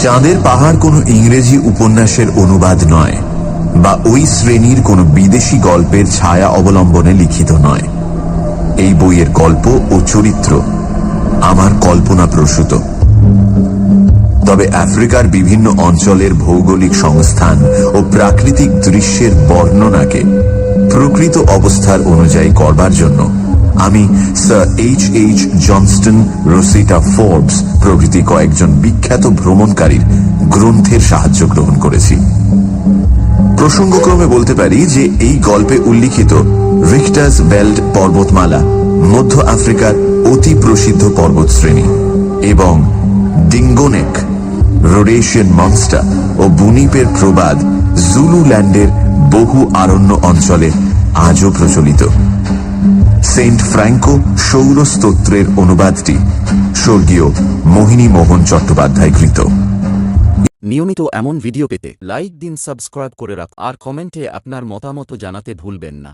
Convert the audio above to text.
চাঁদের পাহাড় কোনো ইংরেজি উপন্যাসের অনুবাদ নয়, বা ওই শ্রেণীর কোনো বিদেশি গল্পের ছায়া অবলম্বনে লিখিত নয়। এই বইয়ের গল্প ও চরিত্র আমার কল্পনা প্রসূত। তবে আফ্রিকার বিভিন্ন অঞ্চলের ভৌগোলিক সংস্থান ও প্রাকৃতিক দৃশ্যের বর্ণনাকে প্রকৃত অবস্থার অনুযায়ী করবার জন্য আমি স্যার H.H. জনস্টন, রোসিটা ফোর্বস প্রভৃতি কয়েকজন বিখ্যাত ভ্রমণকারীর গ্রন্থের সাহায্য গ্রহণ করেছি। প্রসঙ্গক্রমে বলতে পারি যে এই গল্পে উল্লিখিত রিক্টার্স বেল্ট পর্বতমালা মধ্য আফ্রিকার অতি প্রসিদ্ধ পর্বতশ্রেণী, এবং ডিঙ্গোনেক, রোডেশিয়ান মনস্টার ও বুনিপের প্রবাদ জুলুল্যান্ডের বহু আরণ্য অঞ্চলে আজও প্রচলিত। সেন্ট ফ্র্যাঙ্কো সৌরস্তোত্রের অনুবাদটি স্বর্গীয় মোহিনী মোহন চট্টোপাধ্যায় কৃত। নিয়মিত এমন ভিডিও পেতে লাইক দিন, সাবস্ক্রাইব করে রাখ আর কমেন্টে আপনার মতামত জানাতে ভুলবেন না।